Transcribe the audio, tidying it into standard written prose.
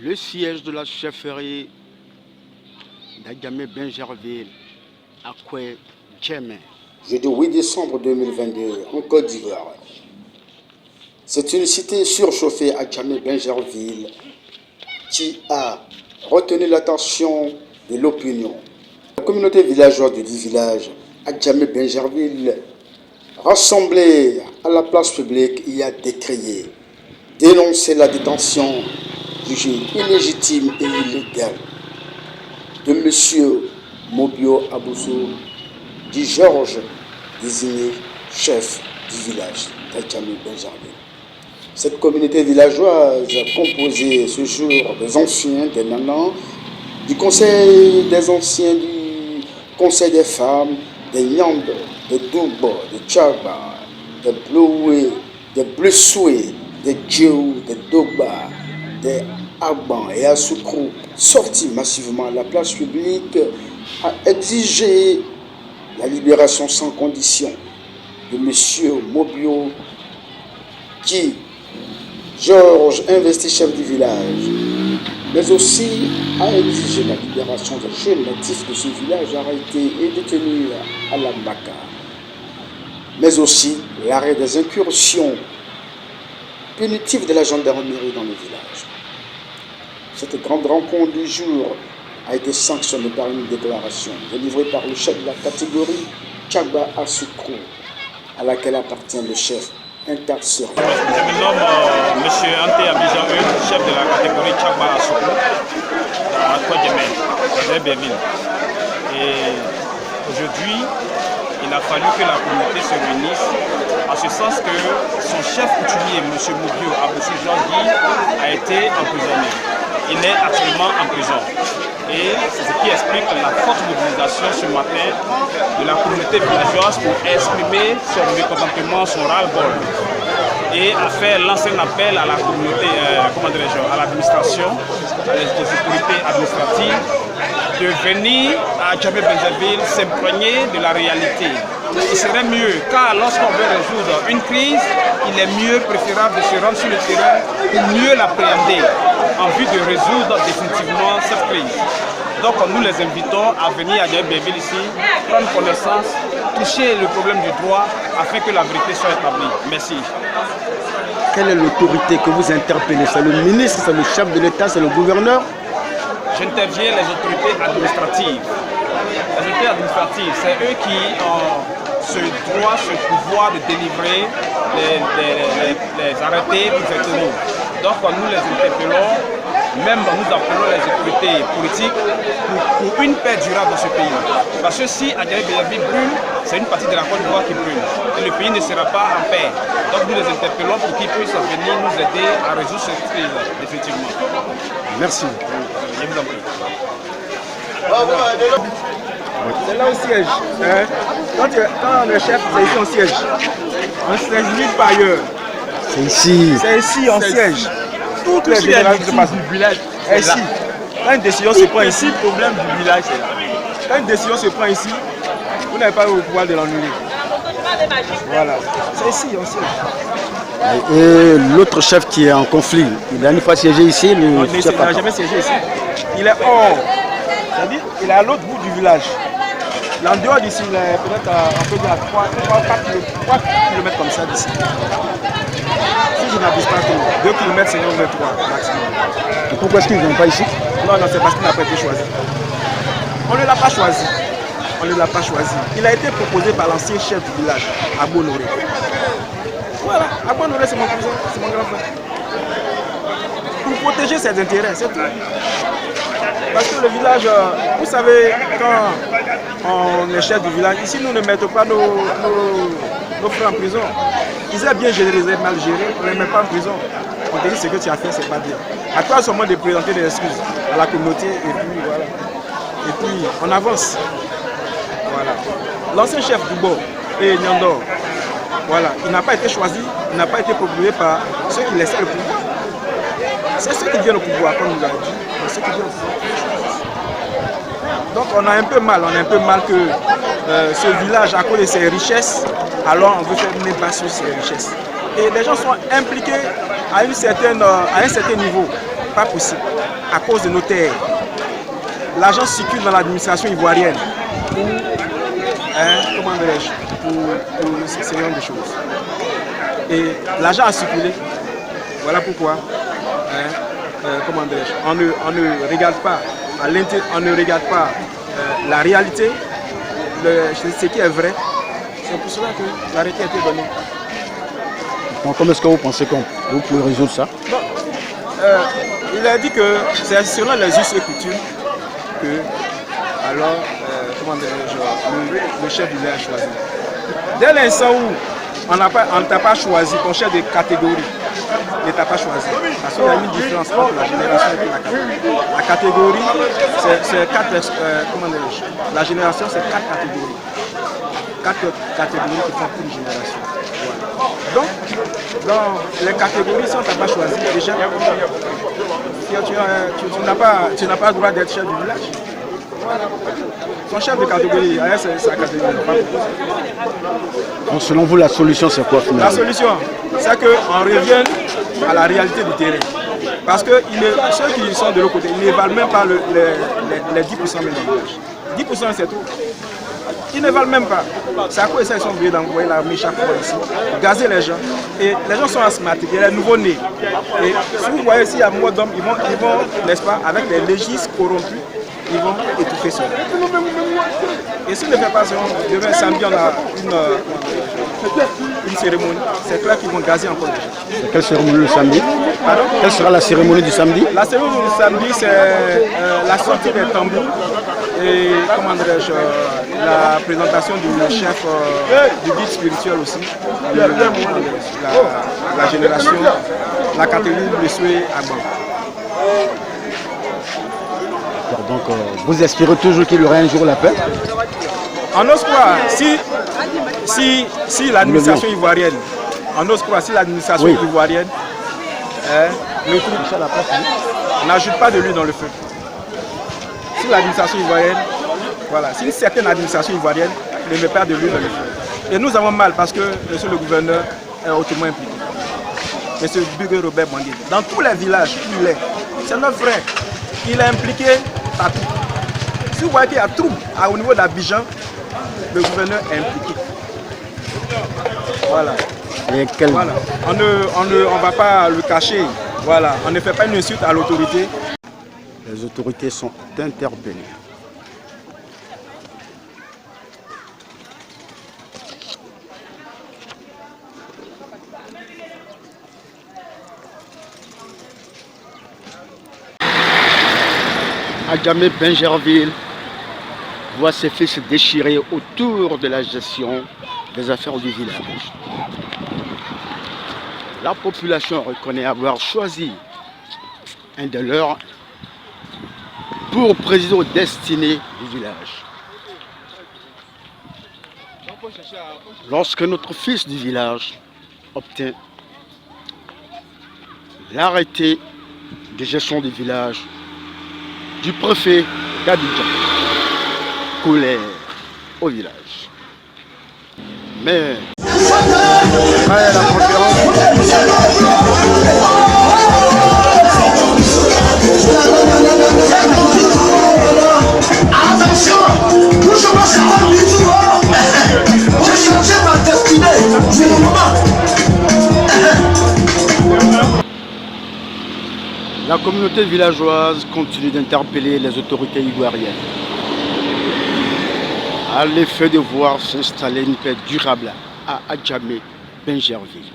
le siège de la chefferie d'Adjamé Benjerville à Koué Djemé. Jeudi 8 décembre 2022 en Côte d'Ivoire. C'est une cité surchauffée à Adjamé Benjerville qui a retenu l'attention de l'opinion. La communauté villageoise du 10 villages Adjamé Benjerville, rassemblée à la place publique, y a décrié, dénoncé la détention jugée illégitime et illégale de M. Mobio Aboussou, dit Georges, désigné chef du village d'Adjamé Benjerville. Cette communauté villageoise composée ce jour des anciens, des nanans, du conseil des anciens, du conseil des femmes, des Nyand, des Douba, des Tchaba, des Bloué, des Blessoué, des Djéou, des Dogba, des Agban et Assoukrou, sortis massivement à la place publique, a exigé la libération sans condition de M. Mobio, qui, Georges, investi chef du village, mais aussi a exigé la libération des jeunes natifs de ce village arrêtés et détenus à la Maka, mais aussi l'arrêt des incursions punitives de la gendarmerie dans le village. Cette grande rencontre du jour a été sanctionnée par une déclaration délivrée par le chef de la catégorie Tchaba Assoukrou, à laquelle appartient le chef interservice. Je me nomme M. Ante Abidjan, chef de la catégorie Tchaba Assoukrou à Koué Djemé, et aujourd'hui, il a fallu que la communauté se réunisse, en ce sens que son chef coutumier, M. Mobio Aboussou Jean-Guy, a été emprisonné. Il est actuellement en prison. Et c'est ce qui explique la forte mobilisation ce matin de la communauté villageoise pour exprimer son mécontentement, son ras-le-bol, et à faire lancer un appel à la communauté, à l'administration, aux autorités administratives, de venir à Adjamé Benjerville s'imprégner de la réalité. Il serait mieux, car lorsqu'on veut résoudre une crise, il est mieux préférable de se rendre sur le terrain pour mieux l'appréhender, en vue de résoudre définitivement cette crise. Donc nous les invitons à venir à Adjamé Benjerville ici, prendre connaissance, toucher le problème du droit, afin que la vérité soit établie. Merci. Quelle est l'autorité que vous interpellez? C'est le ministre, c'est le chef de l'État, c'est le gouverneur? J'interviens les autorités administratives. Les autorités administratives, c'est eux qui ont ce droit, ce pouvoir de délivrer les arrêtés pour faire tenir. Donc nous les interpellons, même nous appelons les autorités politiques pour une paix durable dans ce pays. Parce que si Adjamé Benjerville brûle, c'est une partie de la Côte d'Ivoire qui brûle. Et le pays ne sera pas en paix. Donc nous les interpellons pour qu'ils puissent venir nous aider à résoudre cette crise définitivement. Merci. Je vous en prie. C'est là au siège. Hein? Quand le chef, c'est ici en siège. On ne siège nulle part ailleurs. C'est ici. C'est ici en siège. Toutes les générations se passent du village. C'est ici. Quand une décision se prend ici, le problème du village, c'est là. Quand une décision se prend ici, vous n'avez pas le pouvoir de l'annuler. Voilà. C'est ici en siège. Et l'autre chef qui est en conflit, il a une fois siégé ici, il n'a jamais siégé ici. Il est hors. C'est-à-dire qu'il est à l'autre bout du village. En dehors d'ici, il est peut-être à 3 km comme ça d'ici. Si je n'abuse pas trop, 2 km c'est 3 maximum. Et pourquoi est-ce qu'ils ne viennent pas ici? Non, c'est parce qu'il n'a pas été choisi. On ne l'a pas choisi. On ne l'a pas choisi. Il a été proposé par l'ancien chef du village, Abou Noré. Voilà, Abou Noré c'est mon cousin, c'est mon grand frère. Pour protéger ses intérêts, c'est tout. Parce que le village, vous savez, quand on est chef du village, ici nous ne mettons pas nos frères en prison. Ils ont bien géré, ils ont mal géré, on ne les met pas en prison. On te dit ce que tu as fait, c'est pas bien. À toi seulement de présenter des excuses à la communauté et puis voilà. Et puis on avance. Voilà. L'ancien chef du Bo et Nyandor, voilà, il n'a pas été choisi, il n'a pas été proposé par ceux qui laissaient le pouvoir. C'est ceux qui viennent au pouvoir, comme nous l'avons dit, c'est ceux qui viennent au pouvoir. Donc on a un peu mal que ce village, à cause de ses richesses, alors on veut faire une base sur ses richesses. Et les gens sont impliqués à un certain niveau. pas possible à cause de nos terres. L'argent circule dans l'administration ivoirienne pour, comment dirais-je, pour ce genre de choses. Et l'argent a circulé. Voilà pourquoi, comment dirais-je, on ne regarde pas on ne regarde pas la réalité, ce qui est vrai. C'est pour cela que l'arrêté a été donné. Bon, comment est-ce que vous pensez que vous pouvez résoudre ça? Bon, il a dit que c'est selon les us et coutumes que, alors, comment dirais-je, le chef du village a choisi. Dès l'instant où on ne t'a pas choisi, ton chef de catégorie ne t'a pas choisi. Parce qu'il y a une différence entre la génération et la catégorie. La catégorie, c'est quatre, comment dirais-je, la génération, c'est 4 catégories. 4 catégories qui font une génération. Voilà. Donc, dans les catégories, si on ne t'a pas choisi, déjà, tu n'as pas le droit d'être chef du village. Voilà. Son chef de catégorie, c'est sa catégorie. Donc, selon vous, la solution, c'est quoi finalement? La solution, c'est qu'on revienne à la réalité du terrain. Parce que ceux qui sont de l'autre côté, ils ne valent même pas les 10% même du village. 10% c'est tout. Ils ne valent même pas. C'est à cause de ça qu'ils sont obligés d'envoyer l'armée chaque fois ici, gazer les gens. Et les gens sont asthmatiques, il y a les nouveaux-nés. Et si vous voyez s'il y a moins d'hommes, ils vont, n'est-ce pas, avec les légistes corrompus, ils vont étouffer ça. Et s'ils ne font pas ça, demain samedi, on a une cérémonie. C'est clair qu'ils vont gazer encore les gens. Quelle cérémonie le samedi? Pardon? Quelle sera la cérémonie du samedi? La cérémonie du samedi, c'est la sortie des tambours et, comment dirais-je, la présentation du chef du guide spirituel aussi, la génération, la catégorie de Soué Agban. Donc, vous espérez toujours qu'il y aura un jour la paix? On ose croire, si l'administration ivoirienne, on ose croire, si l'administration ivoirienne, n'ajoute pas de l'huile dans le feu. Si l'administration ivoirienne, voilà, si une certaine administration ivoirienne ne met pas de l'huile dans le feu. Et nous avons mal parce que monsieur le gouverneur est hautement impliqué. Monsieur Bugué Robert Bangui, dans tous les villages où il est, c'est notre frère. Il est impliqué partout. Si vous voyez qu'il y a trouble au niveau d'Abidjan, le gouverneur est impliqué. Voilà. Voilà. On ne va pas le cacher. Voilà. On ne fait pas une insulte à l'autorité. Les autorités sont interpellées. Adjamé Benjerville voit ses fils se déchirer autour de la gestion des affaires du village. La population reconnaît avoir choisi un de leurs pour présider aux destinées du village. Lorsque notre fils du village obtient l'arrêté de gestion du village du préfet d'Abidjan, colère au village. Mais la attention, bouge-moi ça va du tout. J'ai changé ma destinée. C'est le moment. La communauté villageoise continue d'interpeller les autorités ivoiriennes à l'effet de voir s'installer une paix durable à Adjamé Benjerville.